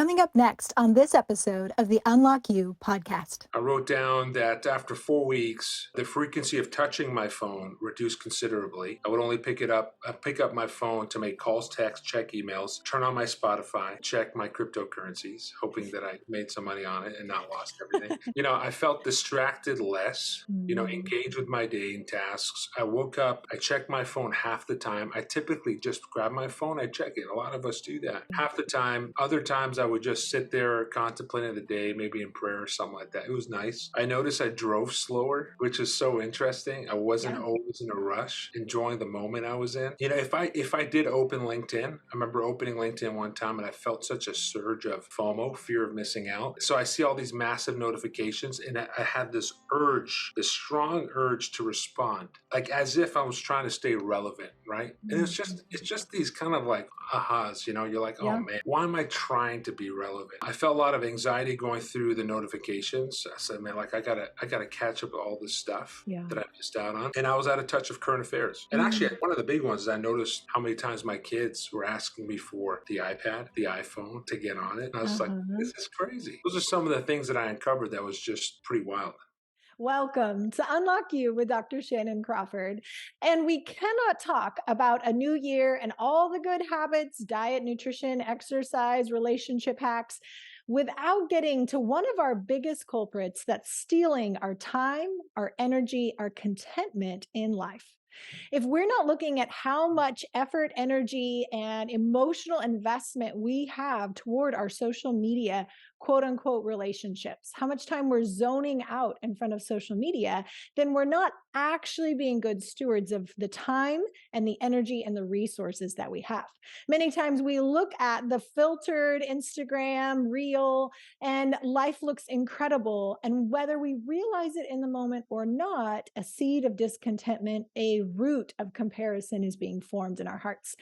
Coming up next on this episode of the Unlock You podcast. I wrote down that after 4 weeks, the frequency of touching my phone reduced considerably. I would only pick up my phone to make calls, texts, check emails, turn on my Spotify, check my cryptocurrencies, hoping that I made some money on it and not lost everything. I felt distracted less, engaged with my day and tasks. I woke up, I checked my phone half the time. I typically just grab my phone, I check it. A lot of us do that. Half the time. Other times I would just sit there contemplating the day, maybe in prayer or something like that. It was nice. I noticed I drove slower, which is so interesting. I wasn't always in a rush, enjoying the moment I was in. If I did open LinkedIn, I remember opening LinkedIn one time and I felt such a surge of FOMO, fear of missing out. So I see all these massive notifications and I had this strong urge to respond, like as if I was trying to stay relevant, right? And it's just these kind of like ahas, you're like, oh man, why am I trying to be relevant? I felt a lot of anxiety going through the notifications. I said, man, like I gotta catch up with all this stuff that I missed out on. And I was out of touch of current affairs. And actually, one of the big ones is I noticed how many times my kids were asking me for the iPad, the iPhone to get on it. And I was like, this is crazy. Those are some of the things that I uncovered that was just pretty wild. Welcome to Unlock You with Dr. Shannon Crawford. And we cannot talk about a new year and all the good habits, diet, nutrition, exercise, relationship hacks, without getting to one of our biggest culprits that's stealing our time, our energy, our contentment in life. If we're not looking at how much effort, energy, and emotional investment we have toward our social media, quote unquote, relationships, how much time we're zoning out in front of social media, then we're not actually being good stewards of the time and the energy and the resources that we have. Many times we look at the filtered Instagram reel and life looks incredible. And whether we realize it in the moment or not, a seed of discontentment, a root of comparison is being formed in our hearts.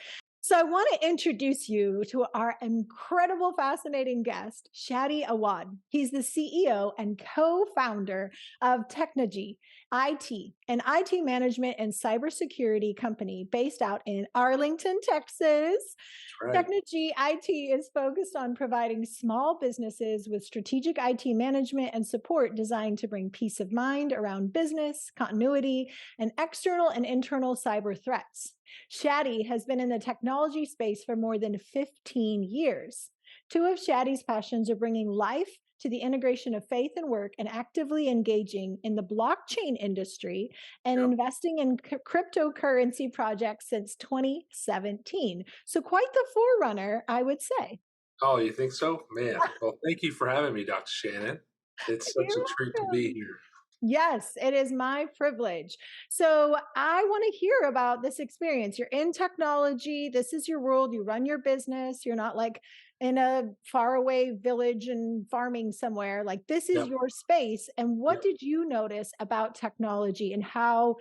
So I want to introduce you to our incredible, fascinating guest, Shadi Awad. He's the CEO and co-founder of Technagy IT, an IT Management and Cybersecurity Company based out in Arlington, Texas. Right. Technagy IT is focused on providing small businesses with strategic IT management and support designed to bring peace of mind around business, continuity, and external and internal cyber threats. Shadi has been in the technology space for more than 15 years. Two of Shadi's passions are bringing life to the integration of faith and work and actively engaging in the blockchain industry and investing in cryptocurrency projects since 2017. So quite the forerunner, I would say. Oh, you think so? Man, well, thank you for having me, Dr. Shannon. It's such a treat to be here. Yes, it is my privilege. So I want to hear about this experience. You're in technology. This is your world. You run your business. You're not like in a faraway village and farming somewhere. Like this is your space. And what did you notice about technology and how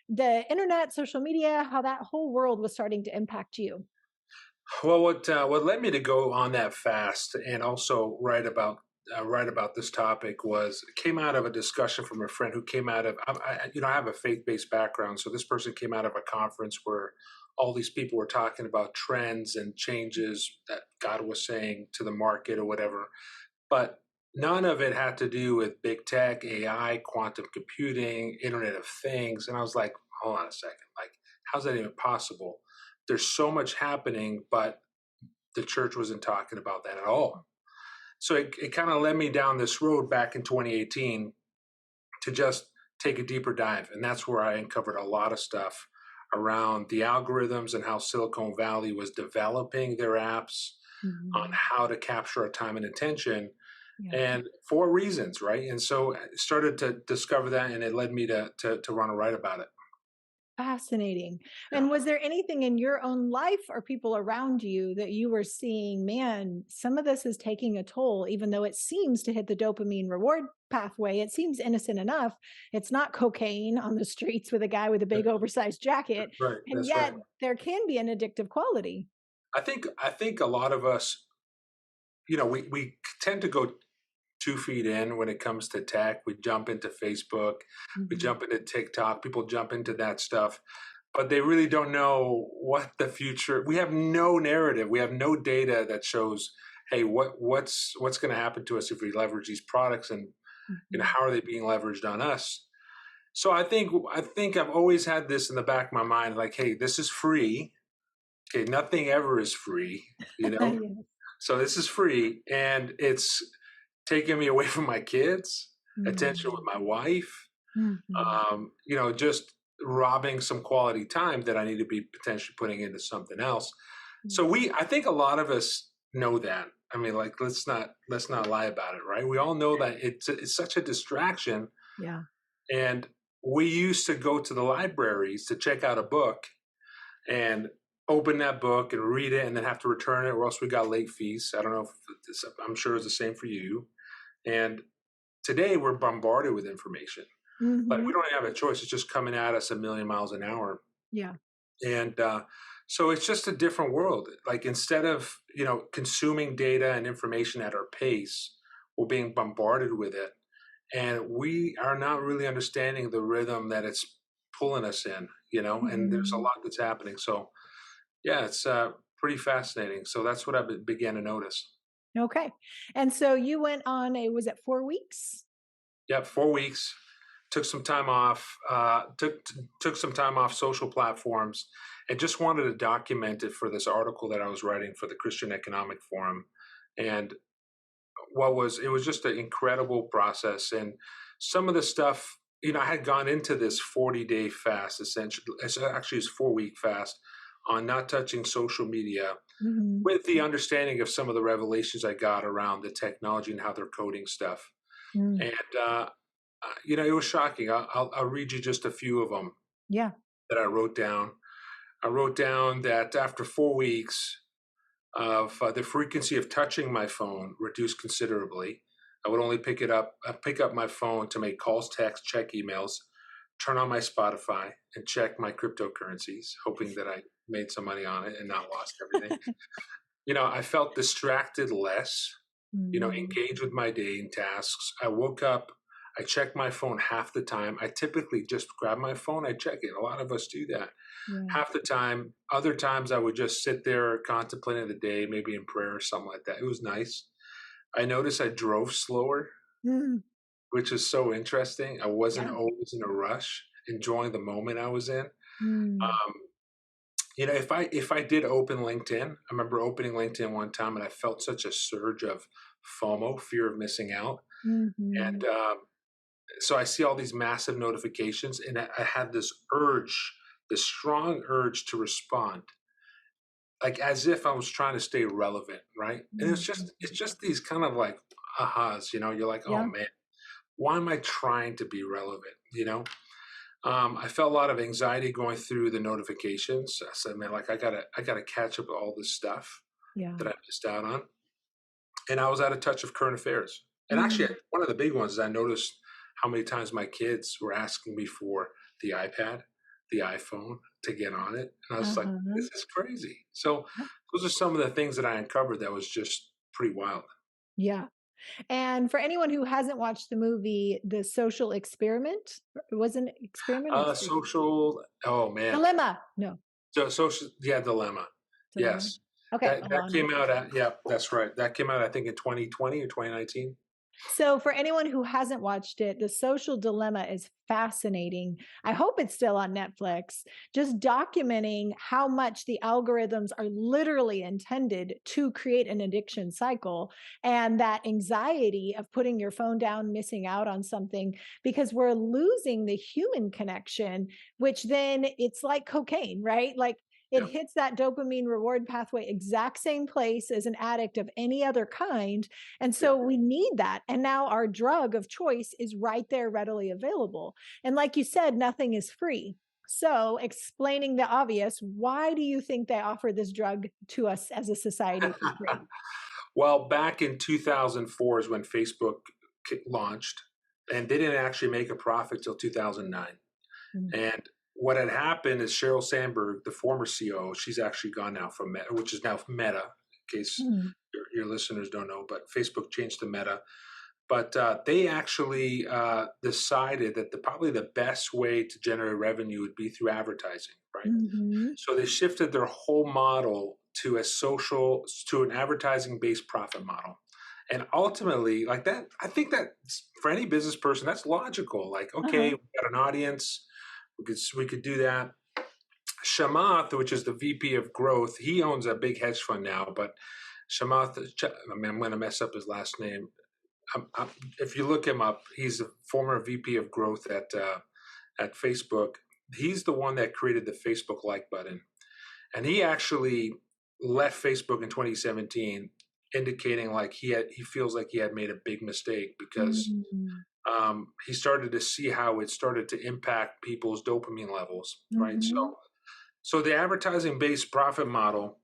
the internet, social media, how that whole world was starting to impact you? Well, what led me to go on that fast and also write about this topic came out of a discussion from a friend who came out of, I have a faith-based background. So this person came out of a conference where all these people were talking about trends and changes that God was saying to the market or whatever. But none of it had to do with big tech, AI, quantum computing, Internet of Things. And I was like, hold on a second. Like, how's that even possible? There's so much happening, but the church wasn't talking about that at all. So it kind of led me down this road back in 2018 to just take a deeper dive. And that's where I uncovered a lot of stuff around the algorithms and how Silicon Valley was developing their apps on how to capture our time and attention and for reasons, right? And so I started to discover that, and it led me to want to write about it. Fascinating. And was there anything in your own life or people around you that you were seeing, man, some of this is taking a toll, even though it seems to hit the dopamine reward pathway? It seems innocent enough. It's not cocaine on the streets with a guy with a big oversized jacket. Right. And yet there can be an addictive quality. I think a lot of us, we tend to go 2 feet in when it comes to tech. We jump into Facebook, we jump into TikTok, people jump into that stuff, but they really don't know what the future, we have no narrative, we have no data that shows hey, what's going to happen to us if we leverage these products, and Mhm. how are they being leveraged on us? So I think I've always had this in the back of my mind, like, hey, this is free. Okay, nothing ever is free, you know. Yes. So this is free, and it's taking me away from my kids, attention with Mhm. my wife, Mhm. just robbing some quality time that I need to be potentially putting into something else. So I think a lot of us know that. I mean, like, let's not lie about it, right? We all know that it's such a distraction, Yeah. and we used to go to the libraries to check out a book and open that book and read it and then have to return it, or else we got late fees. I don't know if I'm sure it's the same for you. And today we're bombarded with information, but we Mhm. don't have a choice. It's just coming at us a million miles an hour. Yeah. And so it's just a different world. Like, instead of, consuming data and information at our pace, we're being bombarded with it. And we are not really understanding the rhythm that it's pulling us in, and there's a Mhm. lot that's happening. So, yeah, it's pretty fascinating. So that's what I began to notice. Okay. And so you went on was it 4 weeks? Yep, 4 weeks. Took some time off. Took some time off social platforms, and just wanted to document it for this article that I was writing for the Christian Economic Forum. And it was just an incredible process. And some of the stuff, I had gone into this 40-day fast, essentially. Actually, it's 4-week fast on not touching social media, Mhm. with the understanding of some of the revelations I got around the technology and how they're coding stuff. Mm. And it was shocking. I'll read you just a few of them Yeah. that I wrote down. I wrote down that after 4 weeks of the frequency of touching my phone reduced considerably. I would only pick up my phone to make calls, text, check emails, turn on my Spotify, and check my cryptocurrencies, hoping that I made some money on it and not lost everything. I felt distracted less, Mhm. engaged with my day and tasks. I woke up, I checked my phone half the time. I typically just grab my phone, I check it. A lot of us do that Yeah. half the time. Other times I would just sit there contemplating the day, maybe in prayer or something like that. It was nice. I noticed I drove slower, Mm. which is so interesting. I wasn't Yeah. always in a rush, enjoying the moment I was in. Mm. Um, if I did open LinkedIn, I remember opening LinkedIn one time and I felt such a surge of FOMO, fear of missing out. Mhm. And so I see all these massive notifications, and I had this strong urge to respond, like, as if I was trying to stay relevant, right? And it's Mhm. just these kind of like ahas, you're like, oh Yeah. man, why am I trying to be relevant? I felt a lot of anxiety going through the notifications. I said, man, like, I gotta catch up with all this stuff Yeah. that I missed out on. And I was out of touch of current affairs. And actually, Mm. one of the big ones is I noticed how many times my kids were asking me for the iPad, the iPhone, to get on it. And I was like, Uh-huh. this is crazy. So those are some of the things that I uncovered that was just pretty wild. Yeah. And for anyone who hasn't watched the movie, The Social Experiment, it wasn't experiment or experiment? Oh man. Dilemma. No, So social, yeah, dilemma. dilemma. Yes. Okay, That Alana. came out yeah, that's right. That came out, I think, in 2020 or 2019. So, for anyone who hasn't watched it, The Social Dilemma is fascinating. I hope it's still on Netflix, just documenting how much the algorithms are literally intended to create an addiction cycle, and that anxiety of putting your phone down, missing out on something, because we're losing the human connection, which then it's like cocaine, right? Like, it Yeah. hits that dopamine reward pathway exact same place as an addict of any other kind, and Yeah. so we need that. And now our drug of choice is right there readily available. And like you said, nothing is free. So, explaining the obvious, why do you think they offer this drug to us as a society for free? Well, back in 2004 is when Facebook launched, and they didn't actually make a profit till 2009. Mm. And what had happened is Sheryl Sandberg, the former CEO, she's actually gone now from Meta, which is now Meta, in case Mm. your listeners don't know, but Facebook changed to Meta. But they actually decided that probably the best way to generate revenue would be through advertising, right? Mhm. So they shifted their whole model to an advertising based profit model. And ultimately, like that, I think that for any business person, that's logical. Like, okay, Uh-huh. we've got an audience, we could do that. Shamath, which is the VP of growth, he owns a big hedge fund now, but Shamath, I mean, I'm going to mess up his last name. If you look him up, he's a former VP of growth at Facebook. He's the one that created the Facebook like button, and he actually left Facebook in 2017, indicating like he feels like he had made a big mistake because Mm. he started to see how it started to impact people's dopamine levels, right? Mhm. So the advertising based profit model,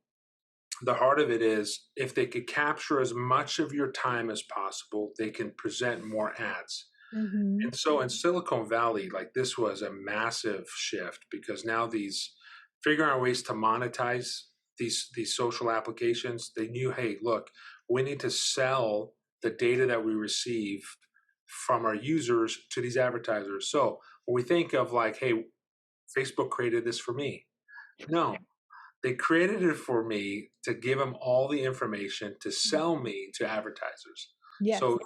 the heart of it is if they could capture as much of your time as possible, they can present more ads. Mhm. And so in Silicon Valley, like this was a massive shift because now these figuring out ways to monetize these social applications, they knew, hey, look, we need to sell the data that we receive from our users to these advertisers. So when we think of like, hey, Facebook created this for me. No, they created it for me to give them all the information to sell me to advertisers. Yes. So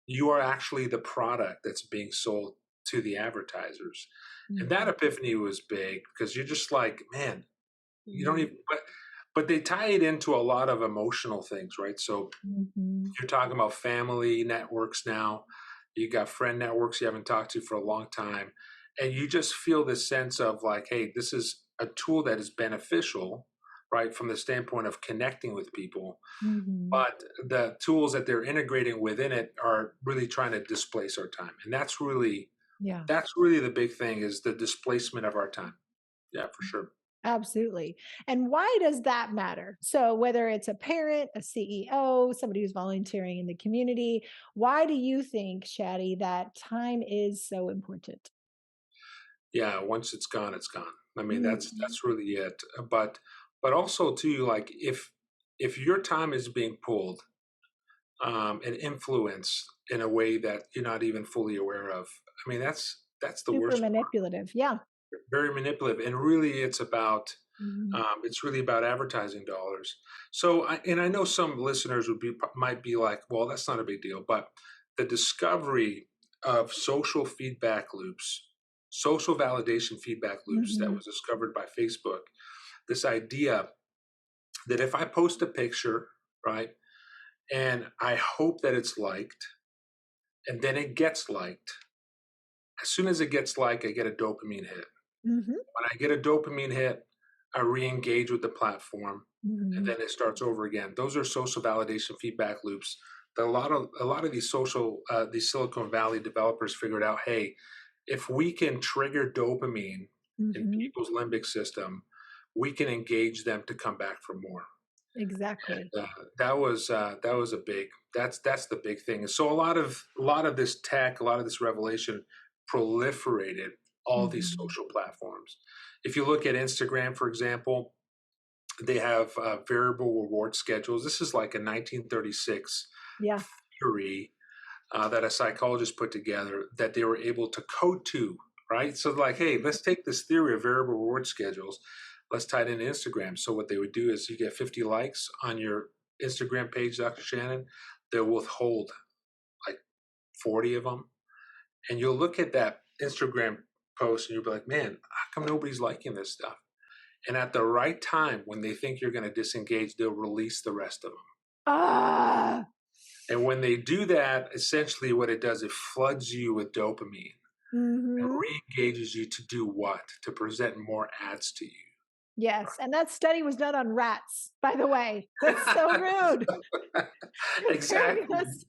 you are actually the product that's being sold to the advertisers. And that Mhm. epiphany was big because you're just like, man, you don't Mhm. even, but they tie it into a lot of emotional things, right? So Mhm. you're talking about family networks now. You got friend networks you haven't talked to for a long time. And you just feel this sense of like, hey, this is a tool that is beneficial, right? From the standpoint of connecting with people. Mhm. But the tools that they're integrating within it are really trying to displace our time. And Yeah. that's really the big thing is the displacement of our time. Yeah, for sure. Absolutely. And why does that matter? So, whether it's a parent, a CEO, somebody who's volunteering in the community, why do you think, Shadi, that time is so important? Yeah, once it's gone, it's gone. I mean, Mhm. that's really it. But also too, like if your time is being pulled and influenced in a way that you're not even fully aware of, I mean, that's the Super worst manipulative. Yeah. part. Very manipulative, and really, Mhm. it's really about advertising dollars. So, and I know some listeners might be like, well, that's not a big deal, but the discovery of social validation feedback loops that Mhm. was discovered by Facebook, this idea that if I post a picture, right, and I hope that it's liked, and then it gets liked, as soon as it gets liked, I get a dopamine hit. Mhm. When I get a dopamine hit, I re-engage with the platform, and Mhm. then it starts over again. Those are social validation feedback loops that a lot of these Silicon Valley developers figured out. Hey, if we can trigger dopamine in Mhm. people's limbic system, we can engage them to come back for more. Exactly. That was a big. That's the big thing. And so a lot of this tech, a lot of this revelation proliferated all these Mhm. social platforms. If you look at Instagram, for example, they have variable reward schedules. This is like a 1936 Yeah. theory that a psychologist put together that they were able to code to, right? So, like, hey, let's take this theory of variable reward schedules, let's tie it into Instagram. So, what they would do is you get 50 likes on your Instagram page, Dr. Shannon, they'll withhold like 40 of them. And you'll look at that Instagram post and you'll be like, man, how come nobody's liking this stuff? And at the right time, when they think you're going to disengage, they'll release the rest of them. Ah. And when they do that, essentially what it does, it floods you with dopamine and Mhm. re-engages you to do what? To present more ads to you. Yes, and that study was done on rats, by the way. That's so rude. Comparing Exactly. us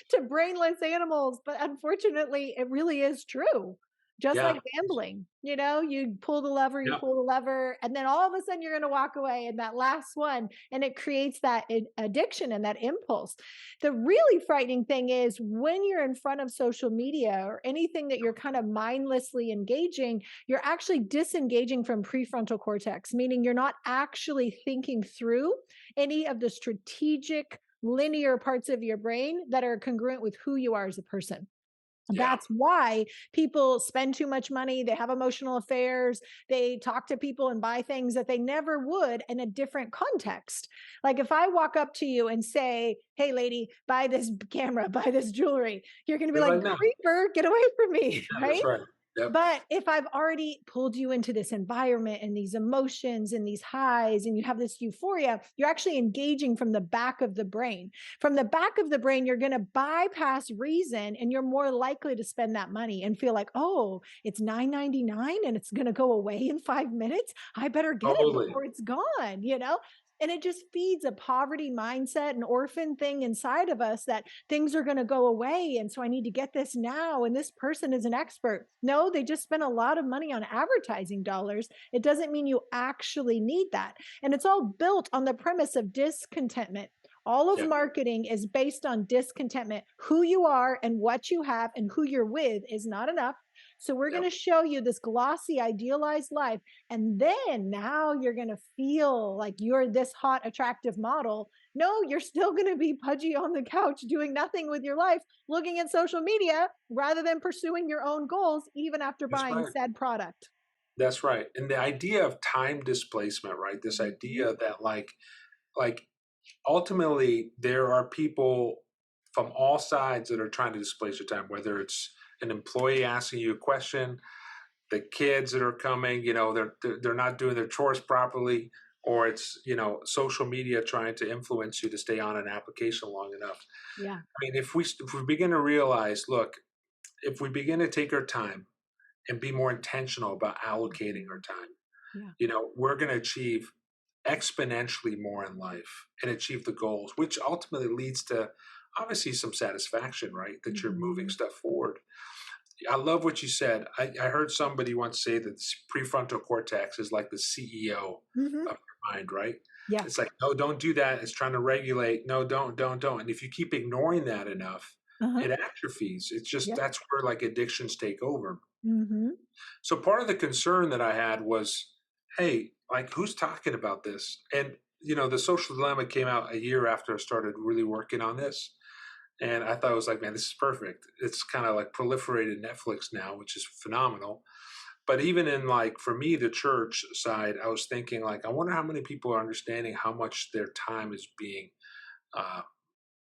to brainless animals, but unfortunately, it really is true. Just like Yeah. gambling, you Yeah. pull the lever, and then all of a sudden you're going to walk away in that last one, and it creates that addiction and that impulse. The really frightening thing is when you're in front of social media or anything that you're kind of mindlessly engaging, you're actually disengaging from prefrontal cortex, meaning you're not actually thinking through any of the strategic linear parts of your brain that are congruent with who you are as a person. Yeah. That's why people spend too much money. They have emotional affairs. They talk to people and buy things that they never would in a different context. Like if I walk up to you and say, "Hey, lady, buy this camera, buy this jewelry," you're going to be You're like, like, no. "Creeper, get away from me," Yeah, right? that's right. Yep. But if I've already pulled you into this environment and these emotions and these highs, and you have this euphoria, you're actually engaging from the back of the brain. From the back of the brain, you're going to bypass reason and you're more likely to spend that money and feel like, oh, it's $9.99 and it's going to go away in 5 minutes. I better get it Totally. before it's gone, you know? And it just feeds a poverty mindset, an orphan thing inside of us that things are going to go away. And so I need to get this now. And this person is an expert. No, they just spent a lot of money on advertising dollars. It doesn't mean you actually need that. And it's all built on the premise of discontentment. All of Yeah. marketing is based on discontentment. Who you are and what you have and who you're with is not enough. So we're going Yep. to show you this glossy, idealized life. And then now you're going to feel like you're this hot, attractive model. No, you're still going to be pudgy on the couch doing nothing with your life, looking at social media rather than pursuing your own goals, even after That's buying right. said product. That's right. And the idea of time displacement, right? This Mhm. idea that like ultimately there are people from all sides that are trying to displace your time, whether it's an employee asking you a question, the kids that are coming, they're not doing their chores properly, or it's, social media trying to influence you to stay on an application long enough. Yeah. I mean, if we begin to realize, look, if we begin to take our time and be more intentional about allocating our time, Yeah. we're going to achieve exponentially more in life and achieve the goals, which ultimately leads to obviously some satisfaction, right? That you're moving Mhm. stuff forward. I love what you said. I heard somebody once say that this prefrontal cortex is like the CEO Mhm. of your mind, right? It's Yes. like, no, don't do that. It's trying to regulate. No, don't. And if you keep ignoring that enough, Uh-huh. it atrophies. It's just Yeah. that's where like addictions take over. Mhm. So part of the concern that I had was, hey, like who's talking about this? And the social dilemma came out a year after I started really working on this. And I thought it was like, man, this is perfect. It's kind of like proliferated Netflix now, which is phenomenal. But even in like for me, the church side, I was thinking like, I wonder how many people are understanding how much their time is being, uh,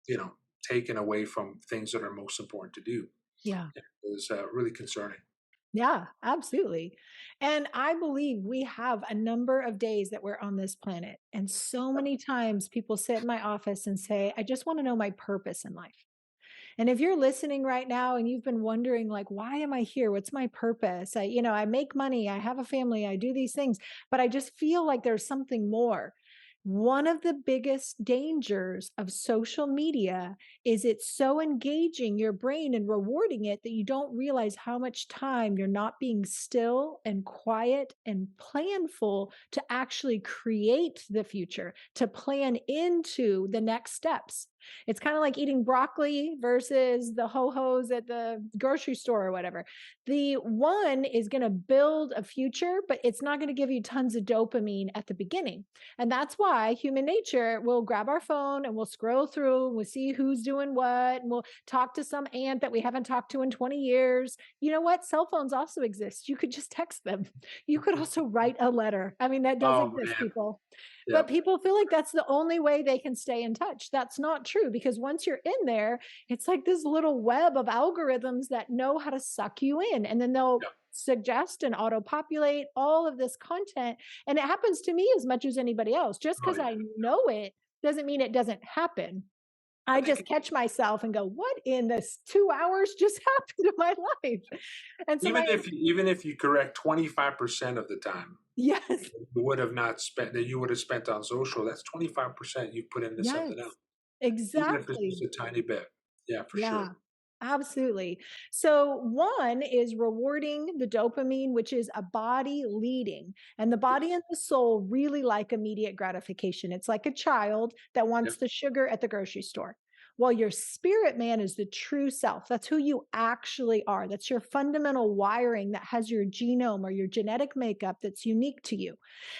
you know, taken away from things that are most important to do. Yeah. It was really concerning. Yeah, absolutely. And I believe we have a number of days that we're on this planet. And so many times people sit in my office and say, I just want to know my purpose in life. And if you're listening right now and you've been wondering, like, why am I here? What's my purpose? I make money, I have a family, I do these things, but I just feel like there's something more. One of the biggest dangers of social media is it's so engaging your brain and rewarding it that you don't realize how much time you're not being still and quiet and planful to actually create the future, to plan into the next steps. It's kind of like eating broccoli versus the ho-hos at the grocery store or whatever. The one is going to build a future, but it's not going to give you tons of dopamine at the beginning. And that's why human nature will grab our phone and we'll scroll through, we'll see who's doing what, and we'll talk to some aunt that we haven't talked to in 20 years. You know what? Cell phones also exist. You could just text them. You could also write a letter. I mean, that does Oh exist, man, people. But yep, people feel like that's the only way they can stay in touch. That's not true because once you're in there, it's like this little web of algorithms that know how to suck you in. And then they'll yep. suggest and auto populate all of this content. And it happens to me as much as anybody else. Just Oh because yeah. I know it doesn't mean it doesn't happen. I I think just catch myself and go, what in this 2 hours just happened to my life? And so even if you correct 25% of the time yes, you would have not spent that you would have spent on social, that's 25% you put into yes, something else, even if it's just exactly. a tiny bit. Yeah, for sure. Yeah, absolutely. So, one is rewarding the dopamine, which is a body leading. And the body Yes. and the soul really like immediate gratification. It's like a child that Yep. wants the sugar at the grocery store. Well, your spirit man is the true self. That's who you actually are. That's your fundamental wiring that has your genome or your genetic makeup that's unique to you.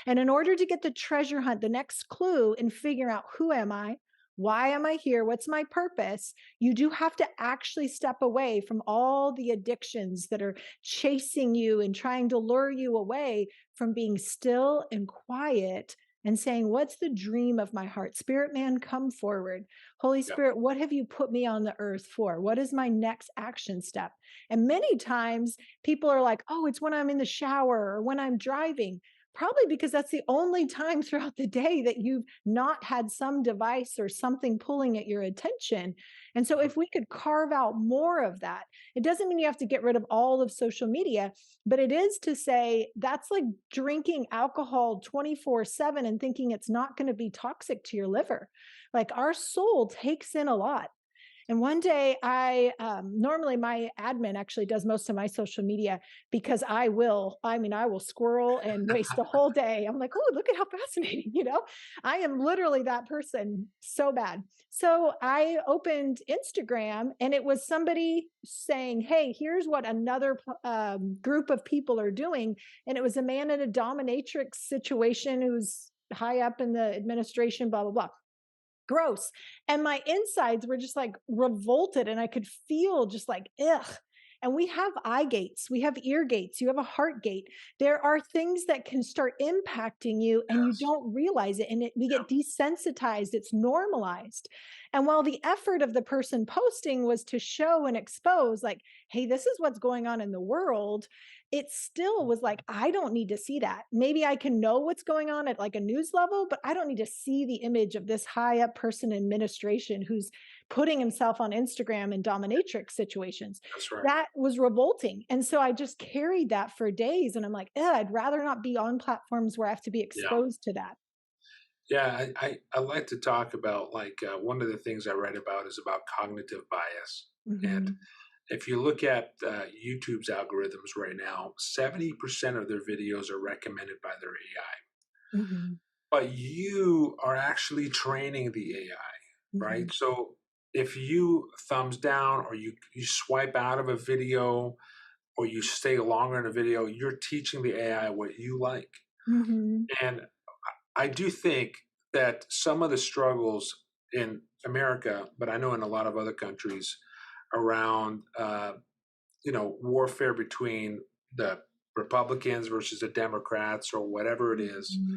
And in order to get the treasure hunt, the next clue in figuring out who am I? Why am I here? What's my purpose? You do have to actually step away from all the addictions that are chasing you and trying to lure you away from being still and quiet and saying, what's the dream of my heart? Spirit man, come forward. Holy Yeah. Spirit, what have you put me on the earth for? What is my next action step? And many times people are like, oh, it's when I'm in the shower or when I'm driving. Probably because that's the only time throughout the day that you've not had some device or something pulling at your attention. And so, if we could carve out more of that, it doesn't mean you have to get rid of all of social media, but it is to say that's like drinking alcohol 24/7 and thinking it's not going to be toxic to your liver. Like our soul takes in a lot. And one day normally my admin actually does most of my social media because I will squirrel and waste a whole day. I'm like, oh, look at how fascinating, I am literally that person so bad. So I opened Instagram and it was somebody saying, hey, here's what another group of people are doing. And it was a man in a dominatrix situation who's high up in the administration, blah, blah, blah. Gross. And my insides were just like revolted and I could feel just like, ugh. And we have eye gates, we have ear gates, you have a heart gate. There are things that can start impacting you and you Yes. don't realize it. And we get desensitized, it's normalized. And while the effort of the person posting was to show and expose, like, hey, this is what's going on in the world, it still was like, I don't need to see that. Maybe I can know what's going on at like a news level, but I don't need to see the image of this high up person in administration who's putting himself on Instagram in dominatrix situations. That's right. That was revolting. And so I just carried that for days. And I'm like, I'd rather not be on platforms where I have to be Yeah. exposed to that. Yeah. I like to talk about like one of the things I read about is about cognitive bias. And Hmm. if you look at YouTube's algorithms right now, 70% of their videos are recommended by their AI. Hmm. But you are actually training the AI, Hmm. right? So if you thumbs down or you swipe out of a video or you stay longer in a video, you're teaching the AI what you like. Hmm. And I do think that some of the struggles in America, but I know in a lot of other countries around, warfare between the Republicans versus the Democrats or whatever it is, Hmm.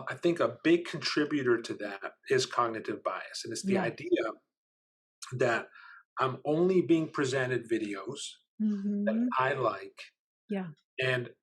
I think a big contributor to that is cognitive bias. And it's the Yeah. idea that I'm only being presented videos that Hmm. I like. Yeah. And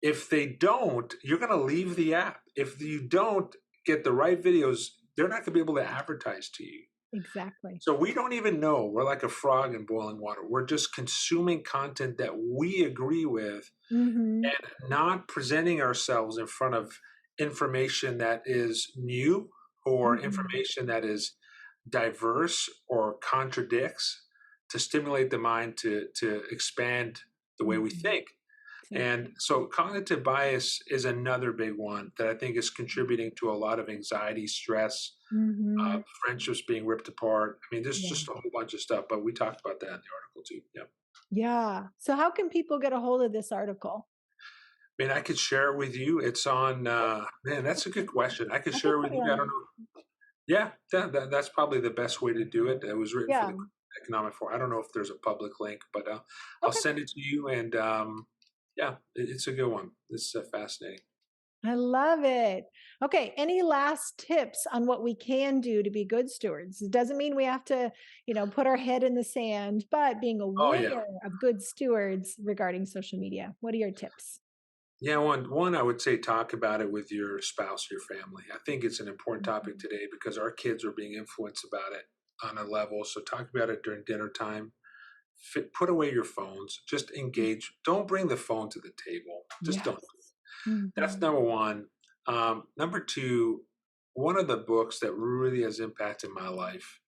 if they don't, you're going to leave the app. If you don't get the right videos, they're not going to be able to advertise to you. Exactly. So we don't even know. We're like a frog in boiling water. We're just consuming content that we agree with Hmm. and not presenting ourselves in front of information that is new or Hmm. information that is diverse or contradicts to stimulate the mind to expand the way we Hmm. think. And so cognitive bias is another big one that I think is contributing to a lot of anxiety, stress, Hmm. friendships being ripped apart. I mean, there's Yeah. just a whole bunch of stuff, but we talked about that in the article too. Yeah. Yeah. So how can people get a hold of this article? I mean, I could share it with you. It's on, man, that's a good question. I could I could share it put with it you. I on. don't know. Yeah, that's probably the best way to do it. It was written for Yeah. the Economic Forum. I don't know if there's a public link, but I'll Okay. send it to you. And yeah, it's a good one. It's fascinating. I love it. Okay. Any last tips on what we can do to be good stewards? It doesn't mean we have to, put our head in the sand, but being Oh, yeah. aware of good stewards regarding social media. What are your tips? Yeah, one I would say talk about it with your spouse, your family. I think it's an important topic Mhm. today because our kids are being influenced about it on a level. So talk about it during dinner time. Put away your phones. Just engage. Don't bring the phone to the table. Just don't. Yes. That's Mhm. number one. Number two, one of the books that really has impacted my life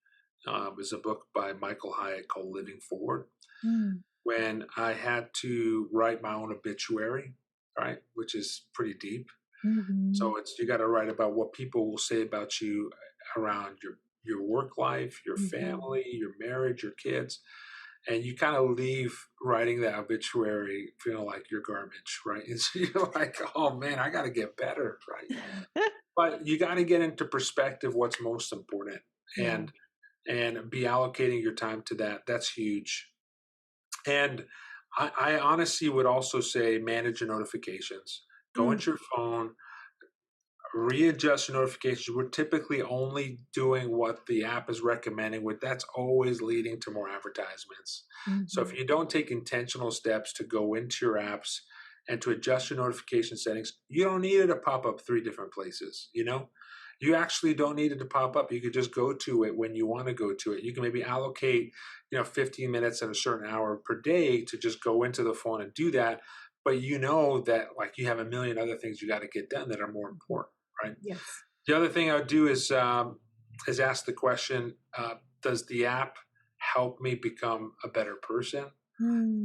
is a book by Michael Hyatt called Living Forward. Mm. When I had to write my own obituary, right, which is pretty deep. Mhm. So it's you got to write about what people will say about you around your work life, your Mhm. family, your marriage, your kids, and you kind of leave writing that obituary feeling like you're garbage, right? And so you're like, oh man, I got to get better, right? But you got to get into perspective what's most important, Yeah. and be allocating your time to that. That's huge. And I honestly would also say manage your notifications. Go Mm, into your phone, readjust your notifications. We're typically only doing what the app is recommending, with that's always leading to more advertisements. So if mhm. you don't take intentional steps to go into your apps and to adjust your notification settings, you don't need it to pop up three different places, you know? You actually don't need it to pop up. You could just go to it when you want to go to it. You can maybe allocate, 15 minutes at a certain hour per day to just go into the phone and do that. But you know that like you have a million other things you got to get done that are more Mhm. important, right? Yes. The other thing I would do is ask the question: does the app help me become a better person?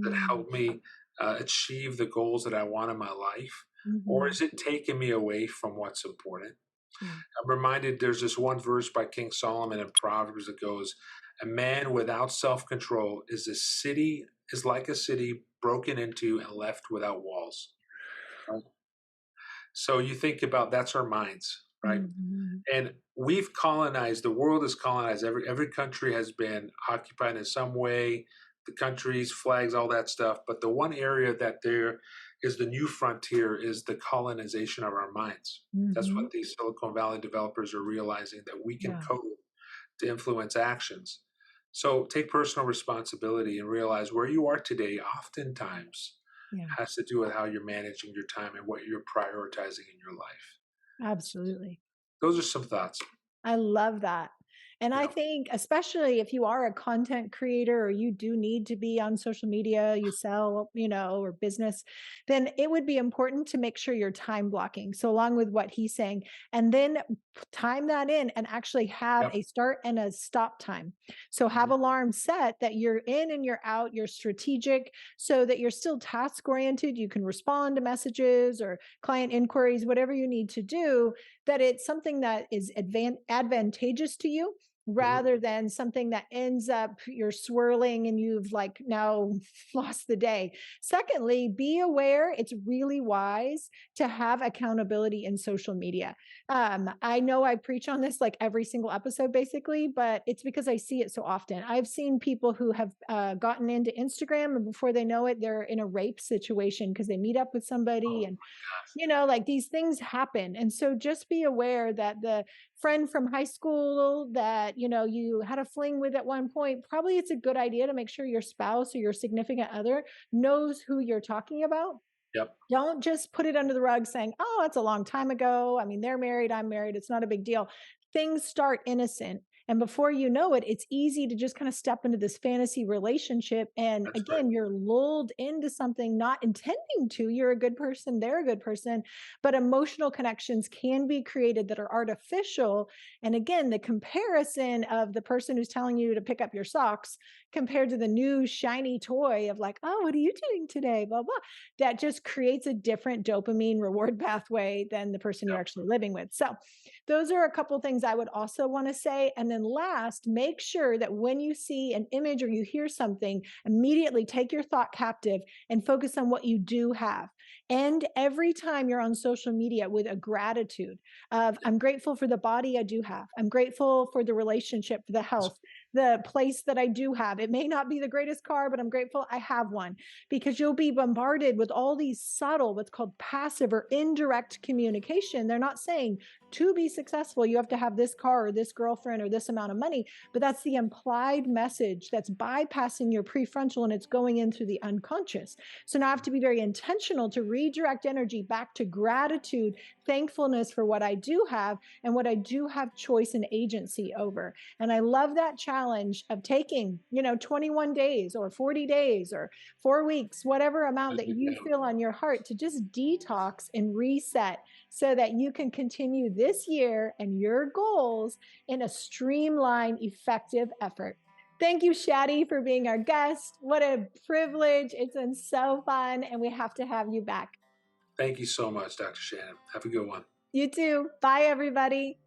That Mm. help me achieve the goals that I want in my life, or Mhm. is it taking me away from what's important? Yeah. I'm reminded there's this one verse by King Solomon in Proverbs that goes, "A man without self-control is like a city broken into and left without walls." Right? So you think about that's our minds, right? Mhm. And we've colonized, the world is colonized. Every country has been occupied in some way, the countries, flags, all that stuff. But the one area that there is the new frontier is the colonization of our minds. That's Mhm. what these Silicon Valley developers are realizing, that we can Yeah. code to influence actions. So take personal responsibility and realize where you are today oftentimes Yeah. has to do with how you're managing your time and what you're prioritizing in your life. Absolutely. Those are some thoughts. I love that. And I Yeah. think, especially if you are a content creator or you do need to be on social media, you sell, or business, then it would be important to make sure you're time blocking. So, along with what he's saying, and then time that in and actually have Yep. a start and a stop time. So, have Mhm. alarms set that you're in and you're out, you're strategic so that you're still task oriented. You can respond to messages or client inquiries, whatever you need to do, that it's something that is advantageous to you Mhm. rather than something that ends up you're swirling and you've like now lost the day. Secondly, be aware it's really wise to have accountability in social media. I know I preach on this like every single episode basically, but it's because I see it so often. I've seen people who have gotten into Instagram and before they know it, they're in a rape situation because they meet up with somebody Oh and my gosh. like these things happen. And so just be aware that the friend from high school that, you had a fling with at one point, probably it's a good idea to make sure your spouse or your significant other knows who you're talking about. Yep. Don't just put it under the rug saying, oh, it's a long time ago. I mean, they're married, I'm married. It's not a big deal. Things start innocent. And before you know it, it's easy to just kind of step into this fantasy relationship. And That's right. again, you're lulled into something not intending to. You're a good person, they're a good person, but emotional connections can be created that are artificial. And again, the comparison of the person who's telling you to pick up your socks compared to the new shiny toy of like, oh, what are you doing today? Blah, blah, that just creates a different dopamine reward pathway than the person you're Yep. actually living with. So, those are a couple things I would also want to say. And then, last, make sure that when you see an image or you hear something, immediately take your thought captive and focus on what you do have. And every time you're on social media with a gratitude of, I'm grateful for the body I do have. I'm grateful for the relationship, for the health, the place that I do have. It may not be the greatest car, but I'm grateful I have one, because you'll be bombarded with all these subtle, what's called passive or indirect communication. They're not saying to be successful, you have to have this car or this girlfriend or this amount of money, but that's the implied message that's bypassing your prefrontal and it's going in through the unconscious. So now I have to be very intentional to redirect energy back to gratitude, thankfulness for what I do have and what I do have choice and agency over. And I love that challenge of taking, 21 days or 40 days or 4 weeks, whatever amount that you Yeah. feel on your heart to just detox and reset so that you can continue this year and your goals in a streamlined, effective effort. Thank you, Shadi, for being our guest. What a privilege. It's been so fun, and we have to have you back. Thank you so much, Dr. Shannon. Have a good one. You too. Bye, everybody.